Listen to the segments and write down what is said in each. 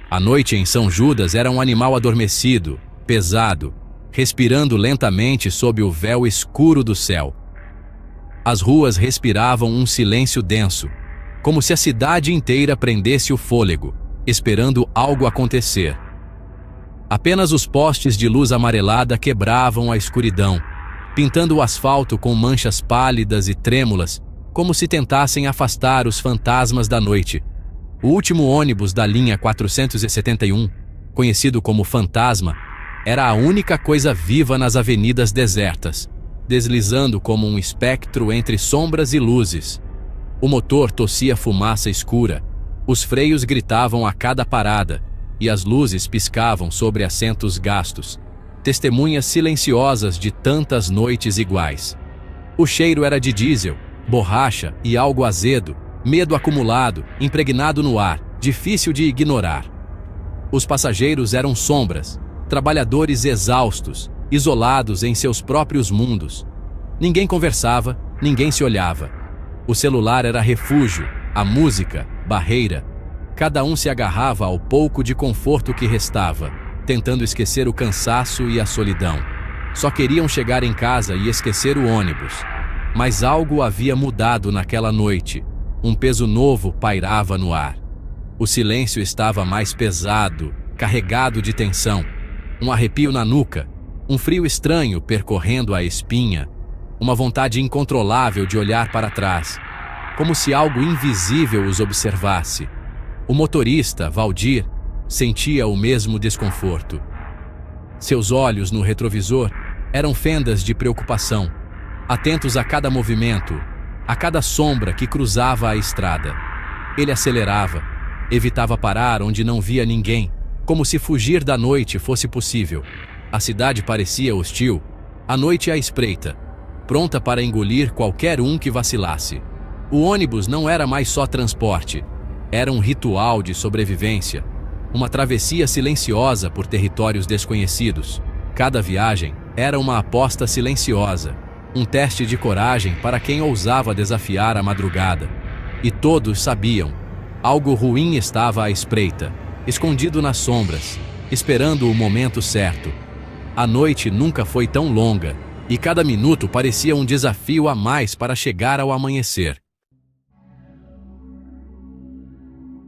A noite em São Judas era um animal adormecido, pesado, respirando lentamente sob o véu escuro do céu. As ruas respiravam um silêncio denso, como se a cidade inteira prendesse o fôlego, esperando algo acontecer. Apenas os postes de luz amarelada quebravam a escuridão, pintando o asfalto com manchas pálidas e trêmulas, como se tentassem afastar os fantasmas da noite. O último ônibus da linha 471, conhecido como Fantasma, era a única coisa viva nas avenidas desertas, deslizando como um espectro entre sombras e luzes. O motor tossia fumaça escura, os freios gritavam a cada parada e as luzes piscavam sobre assentos gastos, testemunhas silenciosas de tantas noites iguais. O cheiro era de diesel, borracha e algo azedo, medo acumulado, impregnado no ar, difícil de ignorar. Os passageiros eram sombras, trabalhadores exaustos, isolados em seus próprios mundos. Ninguém conversava, ninguém se olhava. O celular era refúgio, a música, barreira. Cada um se agarrava ao pouco de conforto que restava, tentando esquecer o cansaço e a solidão. Só queriam chegar em casa e esquecer o ônibus. Mas algo havia mudado naquela noite. Um peso novo pairava no ar. O silêncio estava mais pesado, carregado de tensão. Um arrepio na nuca, um frio estranho percorrendo a espinha, uma vontade incontrolável de olhar para trás, como se algo invisível os observasse. O motorista, Valdir, sentia o mesmo desconforto. Seus olhos no retrovisor eram fendas de preocupação, atentos a cada movimento, a cada sombra que cruzava a estrada. Ele acelerava, evitava parar onde não via ninguém, como se fugir da noite fosse possível. A cidade parecia hostil, a noite à espreita, pronta para engolir qualquer um que vacilasse. O ônibus não era mais só transporte, era um ritual de sobrevivência, uma travessia silenciosa por territórios desconhecidos. Cada viagem era uma aposta silenciosa, um teste de coragem para quem ousava desafiar a madrugada. E todos sabiam, algo ruim estava à espreita, escondido nas sombras, esperando o momento certo. A noite nunca foi tão longa, e cada minuto parecia um desafio a mais para chegar ao amanhecer.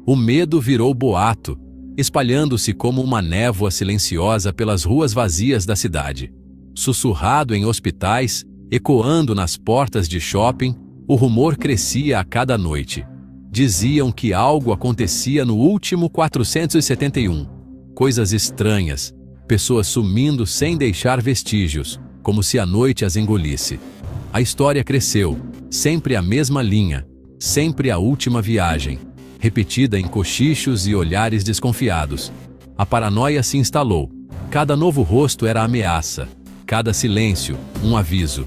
O medo virou boato, espalhando-se como uma névoa silenciosa pelas ruas vazias da cidade. Sussurrado em hospitais, ecoando nas portas de shopping, o rumor crescia a cada noite. Diziam que algo acontecia no último 471. Coisas estranhas, pessoas sumindo sem deixar vestígios, como se a noite as engolisse. A história cresceu, sempre a mesma linha, sempre a última viagem, repetida em cochichos e olhares desconfiados. A paranoia se instalou. Cada novo rosto era ameaça, cada silêncio, um aviso.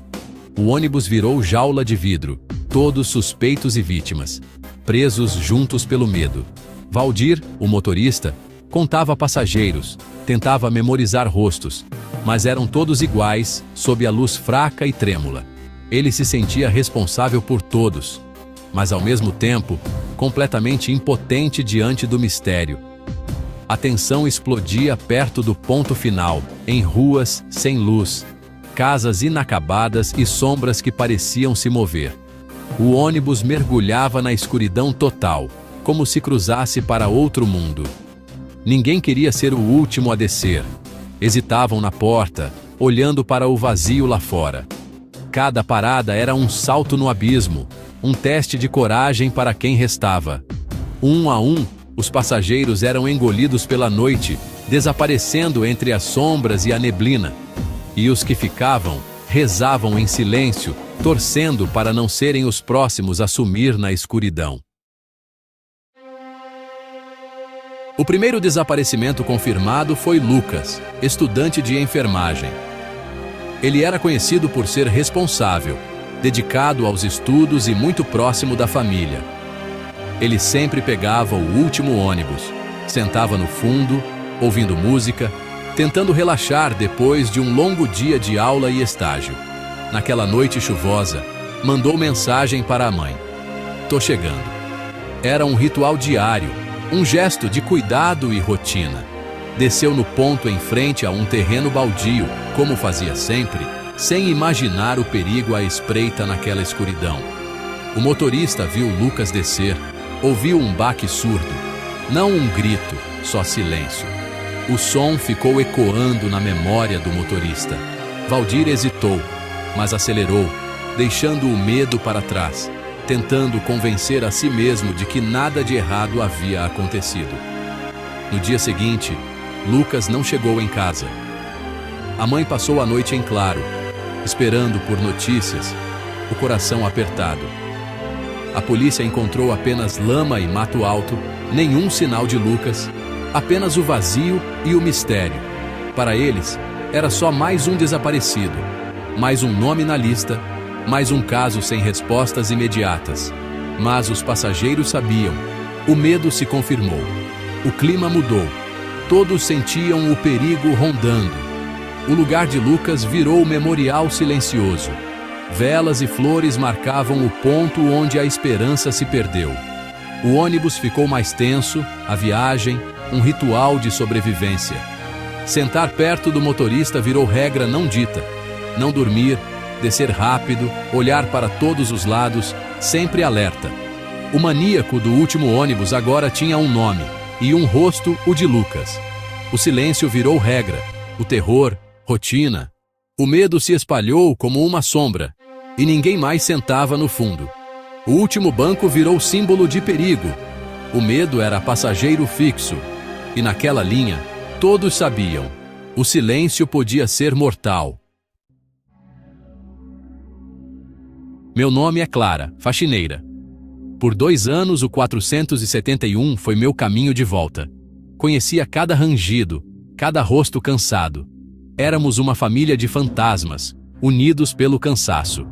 O ônibus virou jaula de vidro, todos suspeitos e vítimas, presos juntos pelo medo. Valdir, o motorista, contava passageiros, tentava memorizar rostos, mas eram todos iguais, sob a luz fraca e trêmula. Ele se sentia responsável por todos, mas ao mesmo tempo, completamente impotente diante do mistério. A tensão explodia perto do ponto final, em ruas sem luz, casas inacabadas e sombras que pareciam se mover. O ônibus mergulhava na escuridão total, como se cruzasse para outro mundo. Ninguém queria ser o último a descer. Hesitavam na porta, olhando para o vazio lá fora. Cada parada era um salto no abismo, um teste de coragem para quem restava. Um a um, os passageiros eram engolidos pela noite, desaparecendo entre as sombras e a neblina. E os que ficavam, rezavam em silêncio, torcendo para não serem os próximos a sumir na escuridão. O primeiro desaparecimento confirmado foi Lucas, estudante de enfermagem. Ele era conhecido por ser responsável, dedicado aos estudos e muito próximo da família. Ele sempre pegava o último ônibus, sentava no fundo, ouvindo música, tentando relaxar depois de um longo dia de aula e estágio. Naquela noite chuvosa, mandou mensagem para a mãe: "Tô chegando." Era um ritual diário, Um gesto de cuidado e rotina. Desceu no ponto em frente a um terreno baldio, como fazia sempre, sem imaginar o perigo à espreita naquela escuridão. O motorista viu Lucas descer, ouviu um baque surdo. Não um grito, só silêncio. O som ficou ecoando na memória do motorista. Valdir hesitou, mas acelerou, deixando o medo para trás, tentando convencer a si mesmo de que nada de errado havia acontecido. No dia seguinte, Lucas não chegou em casa. A mãe passou a noite em claro, esperando por notícias, o coração apertado. A polícia encontrou apenas lama e mato alto, nenhum sinal de Lucas, apenas o vazio e o mistério. Para eles, era só mais um desaparecido, mais um nome na lista, mais um caso sem respostas imediatas. Mas os passageiros sabiam, o medo se confirmou. O clima mudou, todos sentiam o perigo rondando. O lugar de Lucas virou memorial silencioso. Velas e flores marcavam o ponto onde a esperança se perdeu. O ônibus ficou mais tenso, a viagem, um ritual de sobrevivência. Sentar perto do motorista virou regra não dita. Não dormir, descer rápido, olhar para todos os lados, sempre alerta. O maníaco do último ônibus agora tinha um nome, e um rosto, o de Lucas. O silêncio virou regra, o terror, rotina. O medo se espalhou como uma sombra, e ninguém mais sentava no fundo. O último banco virou símbolo de perigo. O medo era passageiro fixo, e naquela linha, todos sabiam, o silêncio podia ser mortal. Meu nome é Clara, faxineira. Por 2 anos, o 471 foi meu caminho de volta. Conhecia cada rangido, cada rosto cansado. Éramos uma família de fantasmas, unidos pelo cansaço.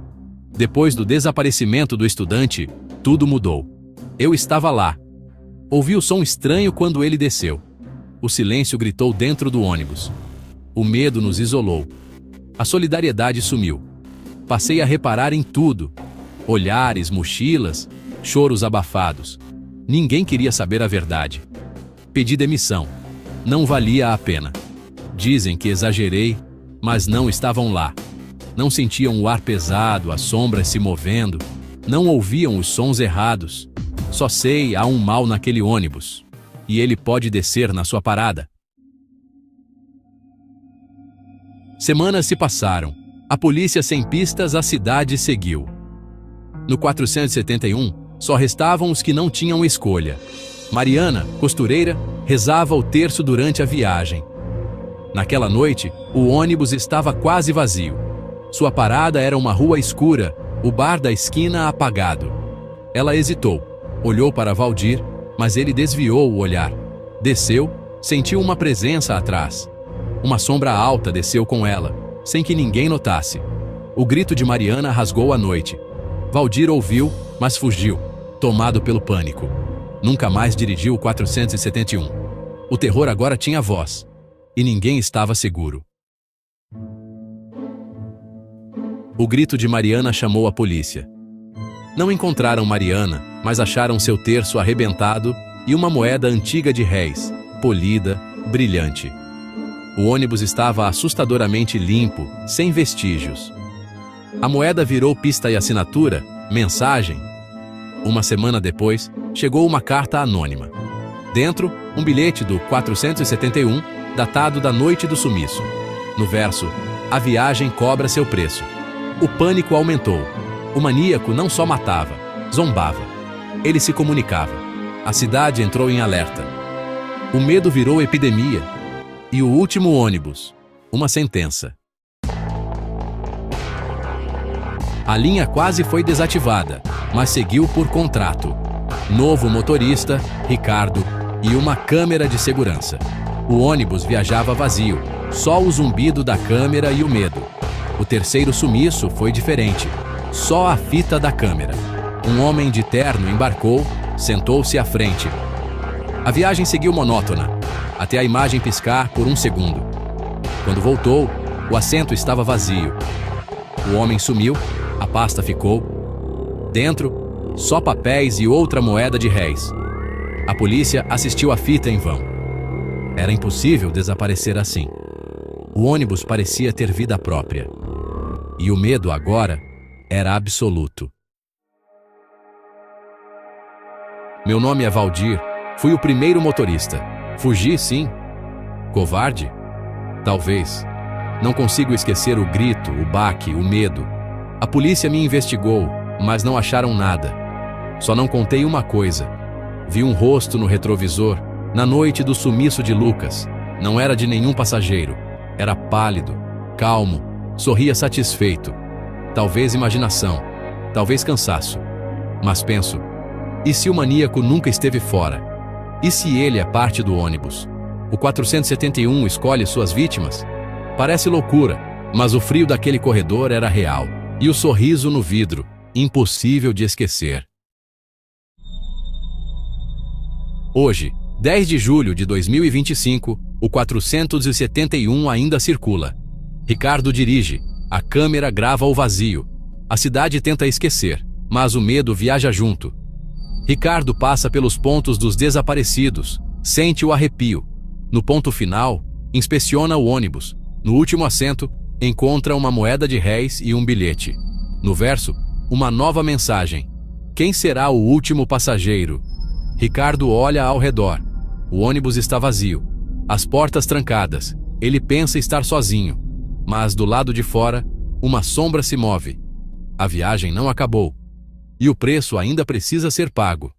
Depois do desaparecimento do estudante, tudo mudou. Eu estava lá. Ouvi o som estranho quando ele desceu. O silêncio gritou dentro do ônibus. O medo nos isolou. A solidariedade sumiu. Passei a reparar em tudo. Olhares, mochilas, choros abafados. Ninguém queria saber a verdade. Pedi demissão. Não valia a pena. Dizem que exagerei, mas não estavam lá. Não sentiam o ar pesado, as sombras se movendo. Não ouviam os sons errados. Só sei, há um mal naquele ônibus. E ele pode descer na sua parada. Semanas se passaram. A polícia sem pistas, a cidade seguiu. No 471, só restavam os que não tinham escolha. Mariana, costureira, rezava o terço durante a viagem. Naquela noite, o ônibus estava quase vazio. Sua parada era uma rua escura, o bar da esquina apagado. Ela hesitou, olhou para Valdir, mas ele desviou o olhar. Desceu, sentiu uma presença atrás. Uma sombra alta desceu com ela, sem que ninguém notasse. O grito de Mariana rasgou a noite. Valdir ouviu, mas fugiu, tomado pelo pânico. Nunca mais dirigiu o 471. O terror agora tinha voz, e ninguém estava seguro. O grito de Mariana chamou a polícia. Não encontraram Mariana, mas acharam seu terço arrebentado e uma moeda antiga de réis, polida, brilhante. O ônibus estava assustadoramente limpo, sem vestígios. A moeda virou pista e assinatura, mensagem. Uma semana depois, chegou uma carta anônima. Dentro, um bilhete do 471, datado da noite do sumiço. No verso, a viagem cobra seu preço. O pânico aumentou. O maníaco não só matava, zombava. Ele se comunicava. A cidade entrou em alerta. O medo virou epidemia. E o último ônibus, uma sentença. A linha quase foi desativada, mas seguiu por contrato. Novo motorista, Ricardo, e uma câmera de segurança. O ônibus viajava vazio, só o zumbido da câmera e o medo. O terceiro sumiço foi diferente, só a fita da câmera. Um homem de terno embarcou, sentou-se à frente. A viagem seguiu monótona, até a imagem piscar por 1 segundo. Quando voltou, o assento estava vazio. O homem sumiu, a pasta ficou. Dentro, só papéis e outra moeda de réis. A polícia assistiu à fita em vão. Era impossível desaparecer assim. O ônibus parecia ter vida própria. E o medo agora era absoluto. Meu nome é Valdir. Fui o primeiro motorista. Fugi, sim. Covarde? Talvez. Não consigo esquecer o grito, o baque, o medo. A polícia me investigou, mas não acharam nada. Só não contei uma coisa. Vi um rosto no retrovisor, na noite do sumiço de Lucas. Não era de nenhum passageiro. Era pálido, calmo, sorria satisfeito. Talvez imaginação, talvez cansaço. Mas penso, e se o maníaco nunca esteve fora? E se ele é parte do ônibus? O 471 escolhe suas vítimas? Parece loucura, mas o frio daquele corredor era real. E o sorriso no vidro, impossível de esquecer. Hoje, 10 de julho de 2025, o 471 ainda circula. Ricardo dirige, a câmera grava o vazio. A cidade tenta esquecer, mas o medo viaja junto. Ricardo passa pelos pontos dos desaparecidos, sente o arrepio. No ponto final, inspeciona o ônibus. No último assento, encontra uma moeda de réis e um bilhete. No verso, uma nova mensagem. Quem será o último passageiro? Ricardo olha ao redor. O ônibus está vazio. As portas trancadas. Ele pensa estar sozinho. Mas do lado de fora, uma sombra se move. A viagem não acabou. E o preço ainda precisa ser pago.